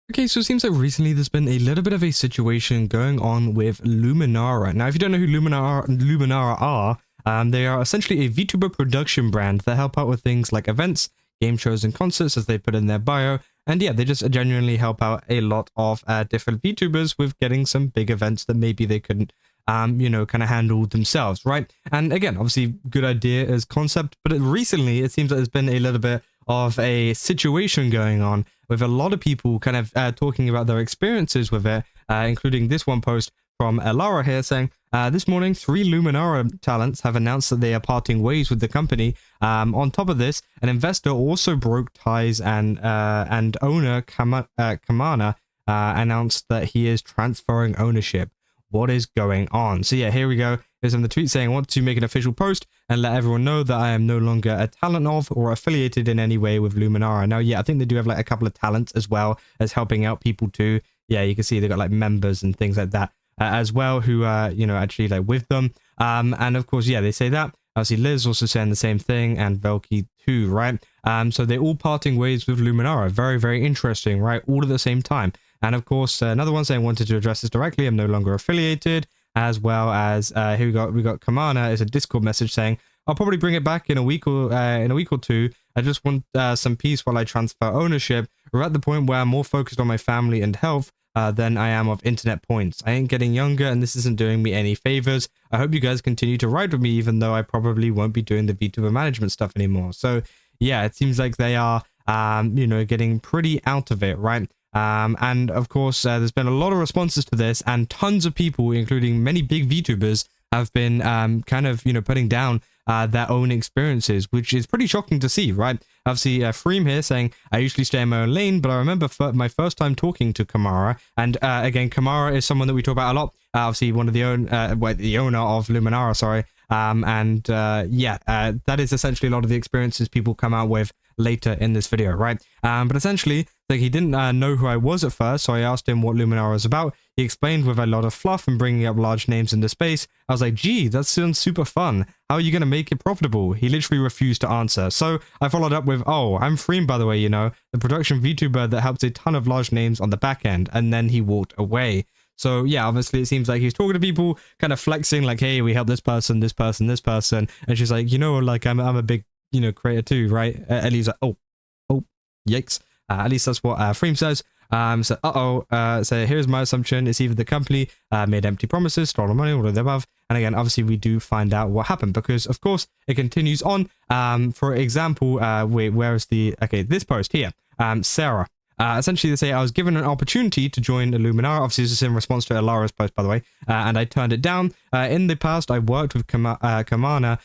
Okay, so it seems like recently there's been a little bit of a situation going on with Luminara. Now, if you don't know who Luminara are, they are essentially a VTuber production brand that help out with things like events, game shows, and concerts, as they put in their bio. And yeah, they just genuinely help out a lot of different VTubers with getting some big events that maybe they couldn't, kind of handle themselves, right? And again, obviously, good idea as concept, but recently it seems like there's been a little bit of a situation going on with a lot of people kind of talking about their experiences with it, including this one post from Lara here saying, this morning, 3 Luminara talents have announced that they are parting ways with the company. On top of this, an investor also broke ties and owner Camana announced that he is transferring ownership. What is going on? So yeah, here we go. Here's some of the tweet saying, I want to make an official post and let everyone know that I am no longer a talent of or affiliated in any way with Luminara. Now, yeah, I think they do have like a couple of talents as well as helping out people too. Yeah, you can see they've got like members and things like that as well who are, actually like with them. And of course, yeah, they say that. Obviously, Liz also saying the same thing, and Velky too, right? So they're all parting ways with Luminara. Very, very interesting, right? All at the same time. And of course, another one saying, wanted to address this directly. I'm no longer affiliated. As well as here we got Camana is a Discord message saying, I'll probably bring it back in a week or two. I just want some peace while I transfer ownership. We're at the point where I'm more focused on my family and health than I am of internet points. I ain't getting younger, and this isn't doing me any favors. I hope you guys continue to ride with me, even though I probably won't be doing the VTuber management stuff anymore. So yeah, it seems like they are getting pretty out of it, right? And of course, there's been a lot of responses to this, and tons of people, including many big VTubers, have been putting down their own experiences, which is pretty shocking to see, right? Obviously, Freem here saying, I usually stay in my own lane, but I remember my first time talking to Camara, and again, Camara is someone that we talk about a lot. Obviously, one of the owner of Luminara, sorry. That is essentially a lot of the experiences people come out with later in this video, right? But essentially, like, he didn't know who I was at first, so I asked him what Luminara was about. He explained with a lot of fluff and bringing up large names into space. I was like, gee, that sounds super fun. How are you going to make it profitable? He literally refused to answer. So I followed up with, oh, I'm Freem, by the way, the production VTuber that helps a ton of large names on the back end. And then he walked away. So yeah, obviously it seems like he's talking to people, kind of flexing like, hey, we help this person, this person, this person. And she's like, like I'm a big, creator too, right? And he's like, oh, yikes. At least that's what Freem says. So here's my assumption. It's either the company made empty promises, stole money, all of the above. And again, obviously we do find out what happened, because of course it continues on. For example, this post here, Sarah. Essentially, they say, I was given an opportunity to join Luminara. Obviously, this is in response to Lara's post, by the way, and I turned it down. In the past, I worked with Camana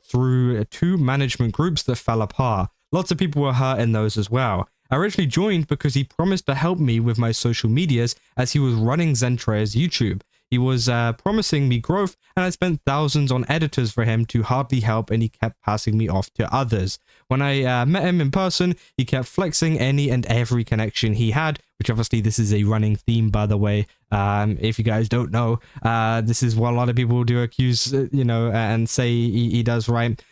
through 2 management groups that fell apart. Lots of people were hurt in those as well. I originally joined because he promised to help me with my social medias as he was running Zentreya's YouTube. He was promising me growth, and I spent thousands on editors for him to hardly help, and he kept passing me off to others. When I met him in person, he kept flexing any and every connection he had, which obviously this is a running theme, by the way. If you guys don't know, this is what a lot of people do accuse, and say he does, right?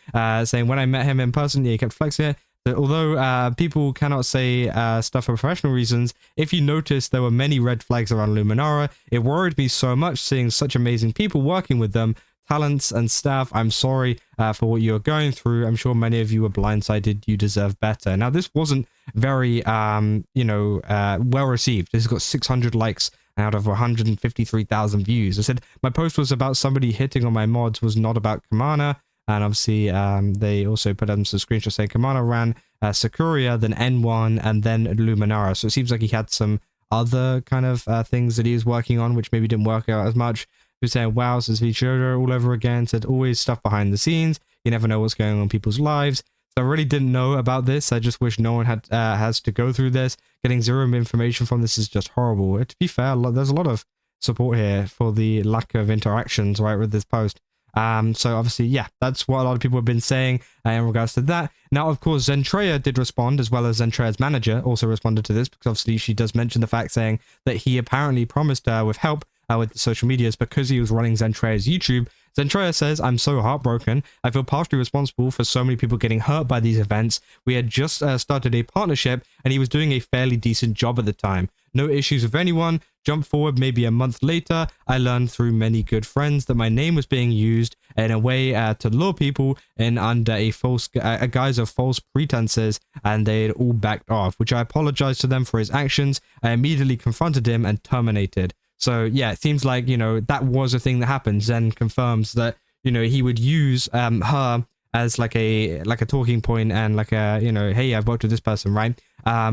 Saying when I met him in person, he kept flexing it. Although people cannot say stuff for professional reasons, if you notice there were many red flags around Luminara, it worried me so much seeing such amazing people working with them, talents and staff. I'm sorry for what you're going through. I'm sure many of you were blindsided. You deserve better. Now, this wasn't very, well received. This has got 600 likes out of 153,000 views. I said, my post was about somebody hitting on my mods, was not about Camana. And obviously, they also put on some screenshots saying Camana ran Sakuria, then N1, and then Luminara. So it seems like he had some other kind of things that he was working on, which maybe didn't work out as much. He was saying, wow, says VTuber all over again. Said, always stuff behind the scenes. You never know what's going on in people's lives. So I really didn't know about this. I just wish no one has to go through this. Getting zero information from this is just horrible. To be fair, there's a lot of support here for the lack of interactions, right, with this post. So obviously, yeah, that's what a lot of people have been saying in regards to that. Now, of course, Zentreya did respond, as well as Zentreya's manager also responded to this, because obviously she does mention the fact saying that he apparently promised her with help with the social medias because he was running Zentreya's YouTube. Zentreya says, "I'm so heartbroken. I feel partially responsible for so many people getting hurt by these events. We had just started a partnership and he was doing a fairly decent job at the time. No issues with anyone. Jump forward maybe a month later, I learned through many good friends that my name was being used in a way to lure people in under a guise of false pretenses, and they had all backed off, which I apologized to them for his actions. I immediately confronted him and terminated." So yeah, it seems like, that was a thing that happened. Zen confirms that, he would use her as like a talking point and like a, hey, I've worked with this person, right?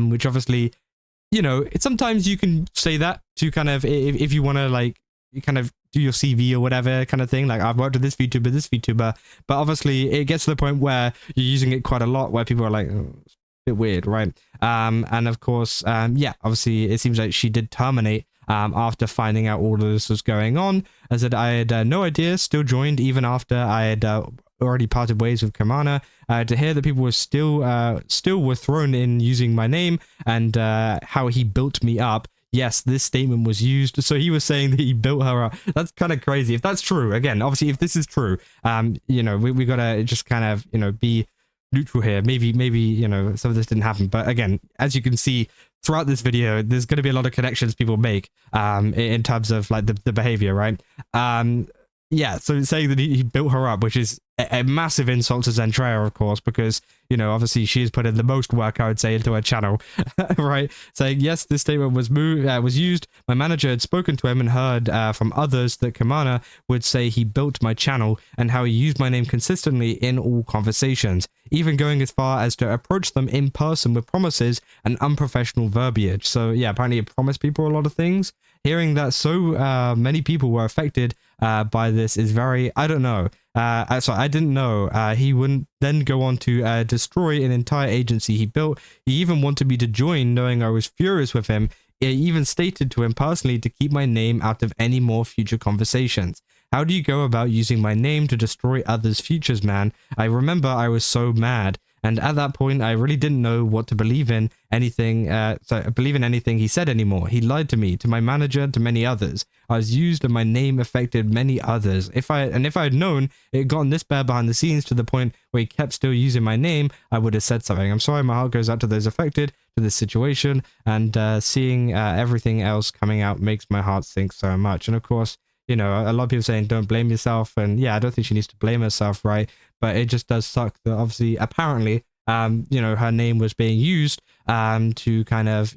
Which obviously, sometimes you can say that to kind of, if you want to like kind of do your CV or whatever kind of thing, like I've worked with this VTuber, but obviously it gets to the point where you're using it quite a lot where people are like, oh, it's a bit weird, right? And of course, yeah, obviously it seems like she did terminate after finding out all of this was going on. I said I had no idea, still joined even after I had already parted ways with Camana. To hear that people were still were thrown in using my name and how he built me up. Yes, this statement was used. So he was saying that he built her up. That's kind of crazy. If that's true, again, obviously, if this is true, we gotta just kind of, be neutral here. Maybe, some of this didn't happen. But again, as you can see throughout this video, there's going to be a lot of connections people make in terms of like the behavior, right? Yeah, so saying that he built her up, which is a massive insult to Zentreya, of course, because, obviously she has put in the most work, I would say, into her channel, right? Saying, yes, this statement was used. My manager had spoken to him and heard from others that Camana would say he built my channel and how he used my name consistently in all conversations, even going as far as to approach them in person with promises and unprofessional verbiage. So yeah, apparently he promised people a lot of things. Hearing that so many people were affected by this is very, I don't know. So I didn't know he wouldn't then go on to destroy an entire agency he built. He even wanted me to join, knowing I was furious with him. He even stated to him personally to keep my name out of any more future conversations. How do you go about using my name to destroy others' futures, man? I remember I was so mad. And at that point, I really didn't know what to believe in anything he said anymore. He lied to me, to my manager, to many others. I was used and my name affected many others. If I had known it had gotten this bad behind the scenes to the point where he kept still using my name, I would have said something. I'm sorry, my heart goes out to those affected to this situation, and seeing everything else coming out makes my heart sink so much. And of course, a lot of people saying don't blame yourself, and yeah, I don't think she needs to blame herself, right? But it just does suck that obviously, apparently, her name was being used to kind of,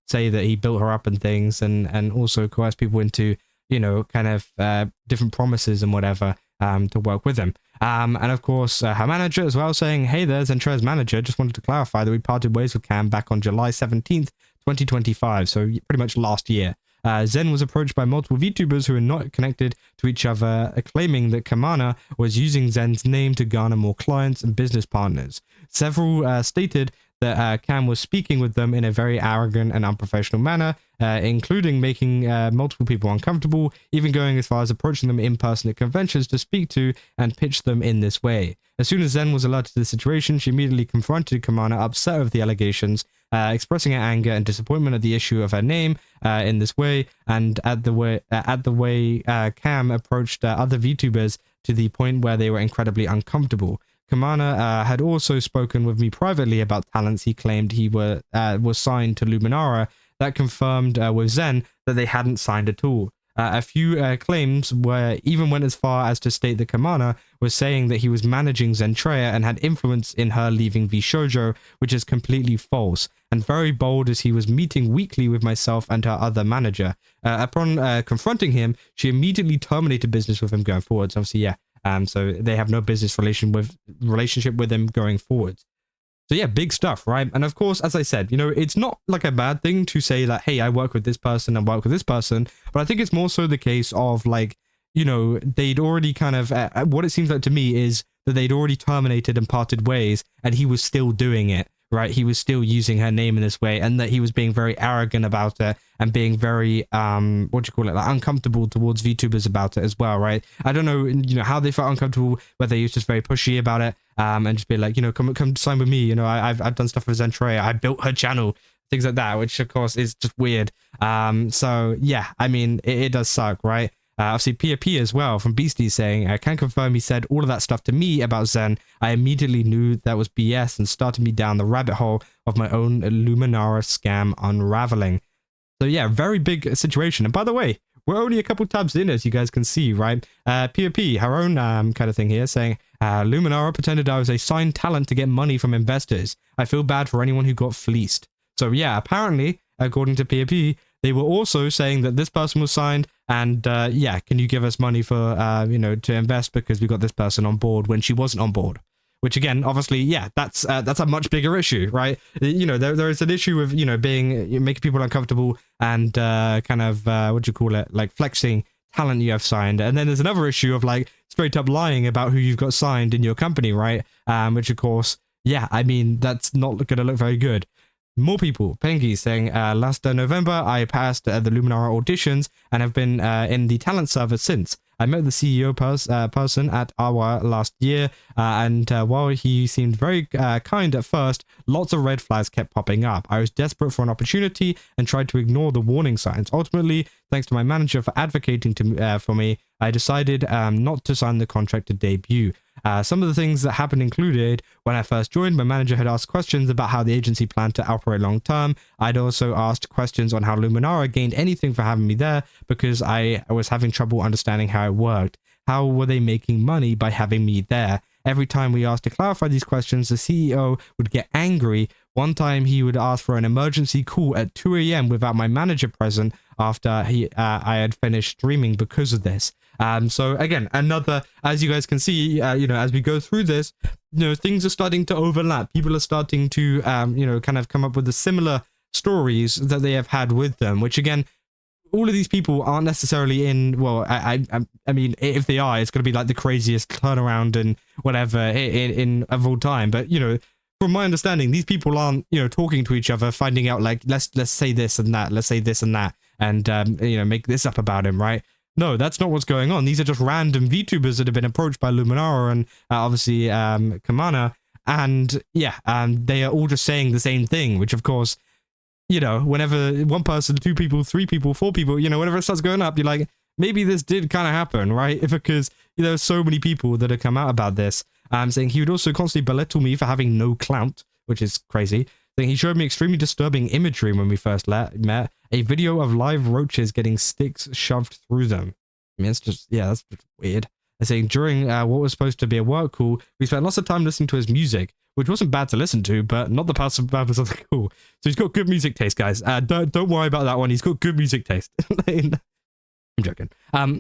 say that he built her up and things, and also coerce people into, kind of different promises and whatever to work with him. And of course, her manager as well saying, hey there, Zentreya's manager, just wanted to clarify that we parted ways with Cam back on July 17th, 2025, so pretty much last year. Zen was approached by multiple VTubers who are not connected to each other, claiming that Camana was using Zen's name to garner more clients and business partners. Several stated that Cam was speaking with them in a very arrogant and unprofessional manner, including making multiple people uncomfortable, even going as far as approaching them in person at conventions to speak to and pitch them in this way. As soon as Zen was alerted to the situation, she immediately confronted Camana, upset with the allegations, expressing her anger and disappointment at the issue of her name in this way, and at the way Cam approached other VTubers to the point where they were incredibly uncomfortable. Camana had also spoken with me privately about talents he claimed he was signed to Luminara that confirmed with Zen that they hadn't signed at all. A few claims even went as far as to state that Camana was saying that he was managing Zentreya and had influence in her leaving VShojo, which is completely false, and very bold as he was meeting weekly with myself and her other manager. Upon confronting him, she immediately terminated business with him going forwards. Obviously, yeah. So they have no business relationship with him going forwards. So yeah, big stuff, right? And of course, as I said, it's not like a bad thing to say that, hey, I work with this person and work with this person, but I think it's more so the case of like, they'd already kind of, what it seems like to me is that they'd already terminated and parted ways, and he was still doing it, right? He was still using her name in this way, and that he was being very arrogant about it and being very, like uncomfortable towards VTubers about it as well, right? I don't know, how they felt uncomfortable, whether he was just very pushy about it, and just be like, come sign with me, I've done stuff with Zentreya, I built her channel, things like that, which of course is just weird. So yeah, I mean, it does suck, right? Obviously, PiaPi as well from Beastiez saying, I can confirm he said all of that stuff to me about Zen. I immediately knew that was BS and started me down the rabbit hole of my own Luminara scam unraveling. So yeah, very big situation. And by the way, we're only a couple tabs in, as you guys can see, right? PiaPi, her own kind of thing here, saying, Luminara pretended I was a signed talent to get money from investors. I feel bad for anyone who got fleeced. So yeah, apparently, according to PiaPi, they were also saying that this person was signed and yeah, can you give us money for, you know, to invest because we got this person on board when she wasn't on board. Which again, obviously, yeah, that's a much bigger issue, right? You know, there is an issue of, you know, making people uncomfortable and kind of, what do you call it? Like flexing talent you have signed. And then there's another issue of like straight up lying about who you've got signed in your company, right? Which of course, yeah, I mean, that's not going to look very good. More people, Pengi saying, last November, I passed the Luminara auditions and have been in the talent server since. I met the CEO person at our last year, and while he seemed very kind at first, lots of red flags kept popping up. I was desperate for an opportunity and tried to ignore the warning signs. Ultimately, thanks to my manager for advocating for me, I decided not to sign the contract to debut. Some of the things that happened included, when I first joined, my manager had asked questions about how the agency planned to operate long term. I'd also asked questions on how Luminara gained anything for having me there because I was having trouble understanding how it worked. How were they making money by having me there? Every time we asked to clarify these questions, the CEO would get angry. One time he would ask for an emergency call at 2 a.m. without my manager present after I had finished streaming because of this. So again, another, as you guys can see, you know, as we go through this, you know, things are starting to overlap. People are starting to, you know, kind of come up with the similar stories that they have had with them, which again, all of these people aren't necessarily in, well, I mean, if they are, it's going to be like the craziest turnaround and whatever in of all time. But, you know, from my understanding, these people aren't, you know, talking to each other, finding out like, let's say this and that, let's say this and that, and, you know, make this up about him, right? No, that's not what's going on. These are just random VTubers that have been approached by Luminara and obviously Camana. And yeah, they are all just saying the same thing, which of course, you know, whenever one person, two people, three people, four people, you know, whenever it starts going up, you're like, maybe this did kind of happen, right? Because you know, there's so many people that have come out about this. Saying he would also constantly belittle me for having no clout, which is crazy. Saying he showed me extremely disturbing imagery when we first met. A video of live roaches getting sticks shoved through them. I mean, it's just, yeah, that's just weird. And saying during what was supposed to be a work call, we spent lots of time listening to his music, which wasn't bad to listen to, but not the purpose of the call. So he's got good music taste, guys. Don't worry about that one. He's got good music taste. I'm joking.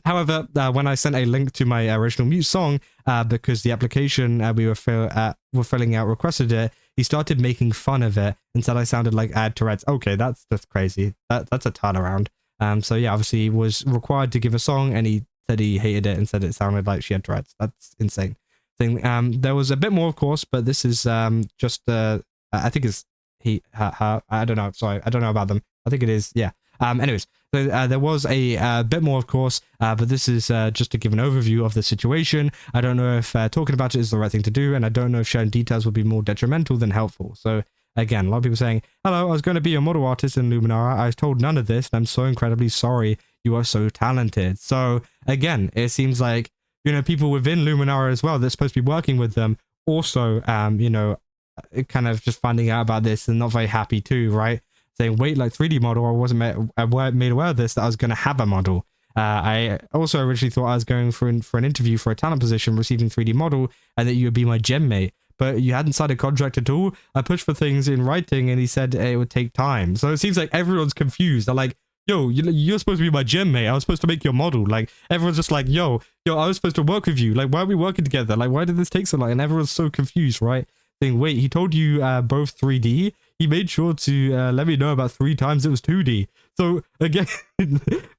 However, when I sent a link to my original mute song, because the application we were filling out requested it, he started making fun of it and said I sounded like I had Tourette's. Okay, that's crazy. That's a turnaround. So yeah, obviously he was required to give a song, and he said he hated it and said it sounded like she had Tourette's. That's insane. There was a bit more, of course, but this is just I think it's her. I don't know. Sorry, I don't know about them. I think it is. Yeah. Anyways, so there was a bit more, of course, but this is just to give an overview of the situation. I don't know if talking about it is the right thing to do, and I don't know if sharing details would be more detrimental than helpful. So again, a lot of people saying, hello, I was going to be a model artist in Luminara. I was told none of this, and I'm so incredibly sorry. You are so talented. So again, it seems like, you know, people within Luminara as well, that's supposed to be working with them, also, you know, kind of just finding out about this and not very happy too, right? Saying, wait, like 3D model, I wasn't made aware of this, that I was going to have a model. I also originally thought I was going for an interview for a talent position, receiving 3D model, and that you would be my gem mate. But you hadn't signed a contract at all. I pushed for things in writing, and he said it would take time. So it seems like everyone's confused. They're like, yo, you're supposed to be my gem mate. I was supposed to make your model. Like, everyone's just like, yo, I was supposed to work with you. Like, why are we working together? Like, why did this take so long? And everyone's so confused, right? Saying, wait, he told you both 3D? He made sure to let me know about 3 times it was 2D. So again,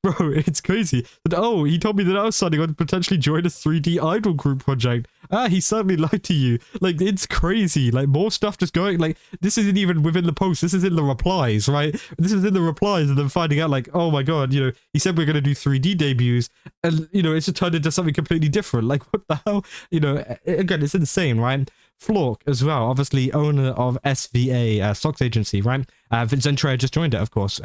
bro, it's crazy. But oh, he told me that I was signing on to potentially join a 3D idol group project. He certainly lied to you. Like, it's crazy. Like, more stuff just going, like, this isn't even within the post. This is in the replies, right? This is in the replies, and then finding out like, oh my god, you know, he said we're going to do 3D debuts, and, you know, it's just turned into something completely different. Like, what the hell? You know, again, it's insane, right? Flork as well, obviously owner of SVA, stocks agency, right? Zentreya just joined it, of course,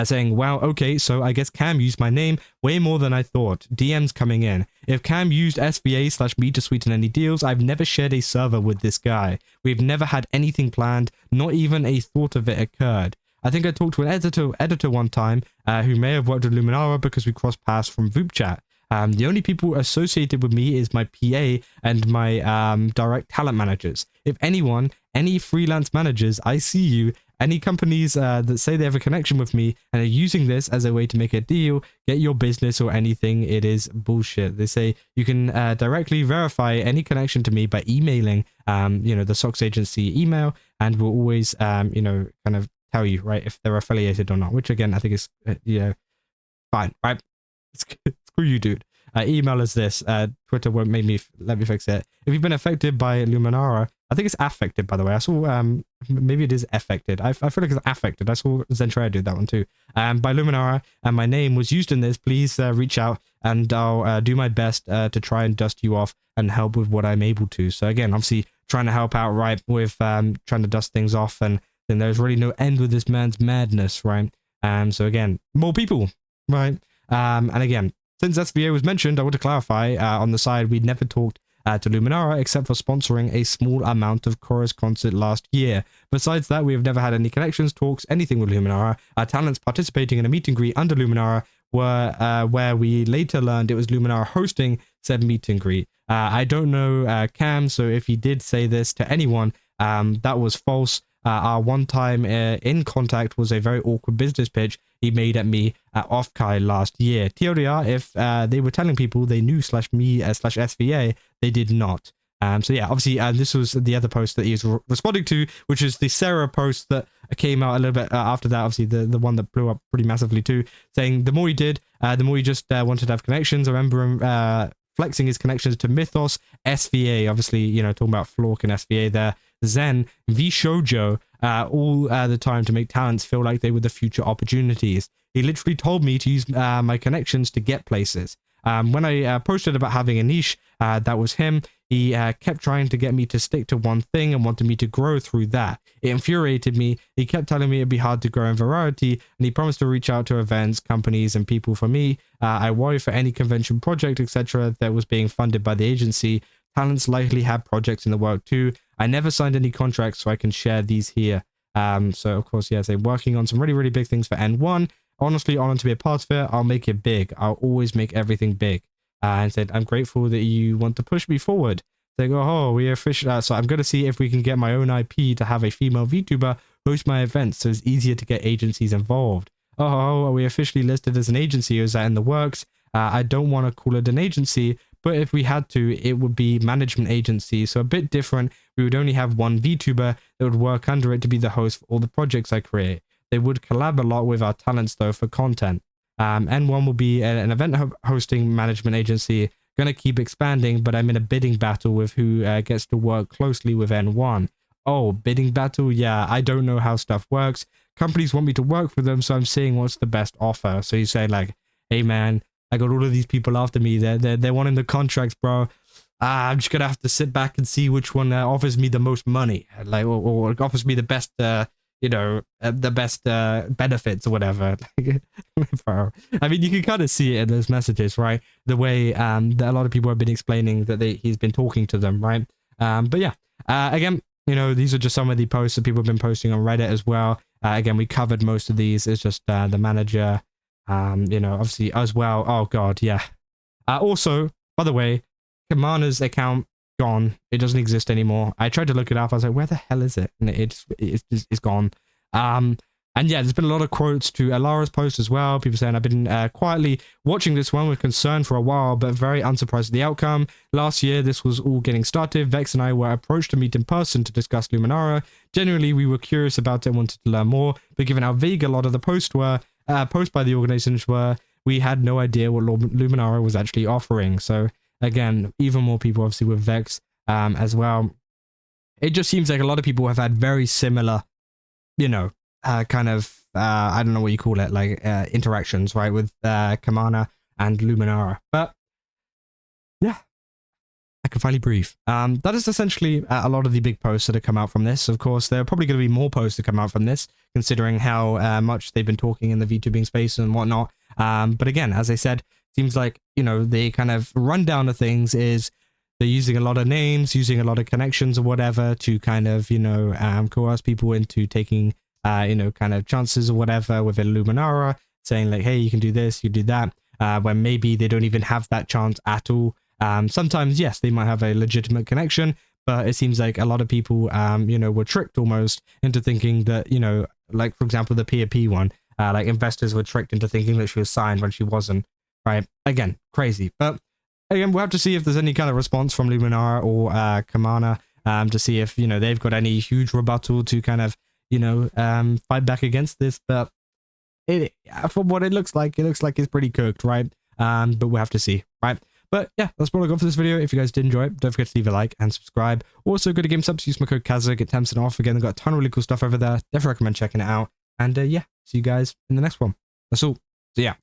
saying, wow, okay, so I guess Cam used my name way more than I thought. DMs coming in. If Cam used SVA/me to sweeten any deals, I've never shared a server with this guy. We've never had anything planned, not even a thought of it occurred. I think I talked to an editor one time who may have worked with Luminara because we crossed paths from VoopChat. The only people associated with me is my PA and my direct talent managers. If anyone, any freelance managers, I see you. Any companies that say they have a connection with me and are using this as a way to make a deal, get your business or anything, it is bullshit. They say you can directly verify any connection to me by emailing, the stocks agency email, and we'll always, kind of tell you, right, if they're affiliated or not, which again, I think is, fine, right? Screw you, dude. Email us this. Twitter won't let me fix it. If you've been affected by Luminara, I think it's affected, by the way. I saw, maybe it is affected. I feel like it's affected. I saw Zentreya do that one too. By Luminara, and my name was used in this. Please reach out, and I'll do my best to try and dust you off and help with what I'm able to. So again, obviously trying to help out, right, with trying to dust things off, and then there's really no end with this man's madness, right? So again, more people, right? And again, since SVA was mentioned, I want to clarify on the side, we never talked to Luminara except for sponsoring a small amount of chorus concert last year. Besides that, we have never had any connections, talks, anything with Luminara. Our talents participating in a meet and greet under Luminara were where we later learned it was Luminara hosting said meet and greet. I don't know Cam, so if he did say this to anyone, that was false. Our one time in contact was a very awkward business pitch he made at me at Offkai last year. TLDR, if they were telling people they knew /me/SVA, they did not. So yeah, obviously this was the other post that he was responding to, which is the Sarah post that came out a little bit after that, obviously the one that blew up pretty massively too, saying the more he did, the more he just wanted to have connections. I remember him flexing his connections to Mythos, SVA, obviously, talking about Flork and SVA there, Zen, VShojo, all the time to make talents feel like they were the future opportunities. He literally told me to use my connections to get places. When I posted about having a niche, that was him. He kept trying to get me to stick to one thing and wanted me to grow through that. It infuriated me. He kept telling me it'd be hard to grow in variety, and he promised to reach out to events, companies, and people for me. I worry for any convention project, etc. that was being funded by the agency. Talents likely have projects in the work too. I never signed any contracts, so I can share these here. So of course, yeah, they're working on some really, really big things for N1. Honestly, honored to be a part of it. I'll make it big. I'll always make everything big. And said, I'm grateful that you want to push me forward. They go, oh, we are official. So I'm going to see if we can get my own IP to have a female VTuber host my events, so it's easier to get agencies involved. Oh, are we officially listed as an agency, or is that in the works? I don't want to call it an agency, but if we had to, it would be management agency. So a bit different. We would only have one VTuber that would work under it to be the host for all the projects I create. They would collab a lot with our talents though for content. N1 will be an event hosting management agency. Going to keep expanding, but I'm in a bidding battle with who gets to work closely with N1. Oh, bidding battle? Yeah, I don't know how stuff works. Companies want me to work for them, so I'm seeing what's the best offer. So you say like, hey man, I got all of these people after me. They're wanting the contracts, bro. I'm just gonna have to sit back and see which one offers me the most money, like or offers me the best. The best benefits or whatever. I mean, you can kind of see it in those messages, right? The way that a lot of people have been explaining that he's been talking to them, right? But yeah, again, these are just some of the posts that people have been posting on Reddit as well. Again, we covered most of these. It's just the manager, obviously as well. Oh god, yeah. Also, by the way, Camana's account gone. It doesn't exist anymore. I tried to look it up. I was like, where the hell is it? And it's gone. And yeah, there's been a lot of quotes to Alara's post as well. People saying, I've been quietly watching this one with concern for a while, but very unsurprised at the outcome. Last year, this was all getting started. Vex and I were approached to meet in person to discuss Luminara. Generally, we were curious about it and wanted to learn more, but given how vague a lot of the posts by the organizations were, we had no idea what Luminara was actually offering. So again, even more people obviously with Vex as well. It just seems like a lot of people have had very similar, kind of, I don't know what you call it, like interactions, right, with Camana and Luminara. But yeah, I can finally breathe. That is essentially a lot of the big posts that have come out from this. Of course, there are probably going to be more posts to come out from this, considering how much they've been talking in the VTubing space and whatnot. But again, as I said, seems like, you know, the kind of rundown of things is they're using a lot of names, using a lot of connections or whatever to kind of, you know, coerce people into taking, you know, kind of chances or whatever within Luminara, saying like, hey, you can do this, you do that, when maybe they don't even have that chance at all. Sometimes, yes, they might have a legitimate connection, but it seems like a lot of people, you know, were tricked almost into thinking that, you know, like, for example, the PiaPi one, like investors were tricked into thinking that she was signed when she wasn't, right? Again, crazy. But again, we'll have to see if there's any kind of response from Luminara or Camana, to see if, you know, they've got any huge rebuttal to kind of, you know, fight back against this. But from what it looks like it's pretty cooked, right? But we'll have to see, right? But yeah, that's what I got for this video. If you guys did enjoy it, don't forget to leave a like and subscribe. Also, go to GameSubs, use my code Kazza, get 10% off. Again, they've got a ton of really cool stuff over there. Definitely recommend checking it out. And yeah, see you guys in the next one. That's all. So yeah.